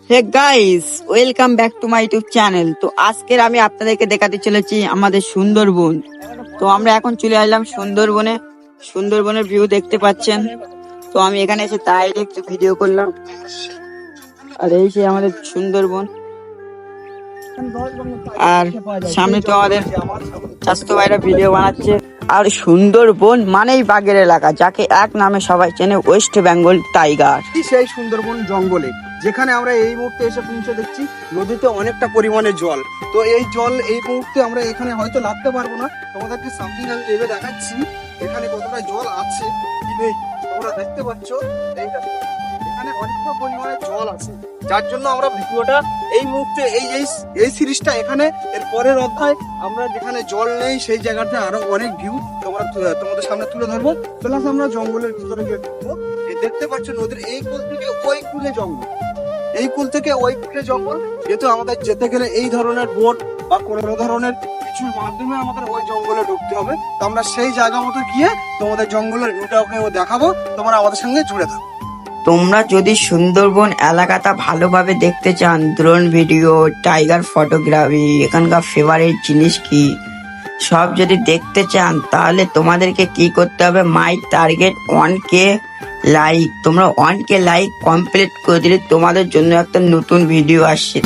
Hey guys, welcome back to my YouTube channel. তো আজকের আমি আপনাদেরকে দেখাতে চলেছি আমাদের সুন্দরবন। তো আমরা এখন চলে আসলাম সুন্দরবনে। সুন্দরবনের ভিউ দেখতে পাচ্ছেন। তো আমি এখানে এসে তাই একটু ভিডিও করলাম। আর এই যে আমাদের সুন্দরবন, আর সামনে তো আমাদের স্বাস্থ্য ভাইরা ভিডিও বানাচ্ছে। আর সুন্দরবন মানেই বাঘের এলাকা, যাকে এক নামে সবাই চেনে, ওয়েস্ট বেঙ্গল টাইগার। সেই সুন্দরবন জঙ্গলে যেখানে আমরা এই মুহূর্তে এসে পৌঁছে দেখছি নদীতে অনেকটা পরিমাণে জল। তো এই জল এই মুহূর্তে আমরা এখানে হয়তো নামতে পারবো না, তোমাদেরকে সামনে আমি ভেবে দেখাচ্ছি এখানে কতটা জল আছে কি নেই। তোমরা দেখতে পাচ্ছ এইটা, এখানে অনেকটা পরিমাণে জল আছে, যার জন্য আমরা ভিডিওটা এই মুহূর্তে এই সিরিজটা এখানে এর পরের অধ্যায় আমরা যেখানে জল নেই সেই জায়গাতে আরো অনেক ভিউ তোমাদের সামনে তুলে ধরবো। প্লাস আমরা জঙ্গলের ভিতরে গিয়ে ঢুকবো। এই দেখতে পাচ্ছ নদীর এই কুল থেকে ওই কুলে জঙ্গল, এই কুল থেকে ওই কুলে জঙ্গল। যেহেতু আমাদের যেতে গেলে এই ধরনের বোট বা কোনো ধরনের কিছুর মাধ্যমে আমাদের ওই জঙ্গলে ঢুকতে হবে। তো আমরা সেই জায়গা মতো গিয়ে তোমাদের জঙ্গলের ভিউটাকেও দেখাবো, তোমরা আমাদের সঙ্গে জুড়ে থাকো। তোমরা যদি সুন্দরবন এলাকাটা ভালোভাবে দেখতে চান, ড্রোন ভিডিও, টাইগার ফটোগ্রাফি, এখানকার ফেভারিট জিনিস কি, সব যদি দেখতে চান, তাহলে তোমাদেরকে কি করতে হবে, মাই টার্গেট 1K লাইক। তোমরা 1K লাইক কমপ্লিট করে দিলে তোমাদের জন্য একটা নতুন ভিডিও আসছে।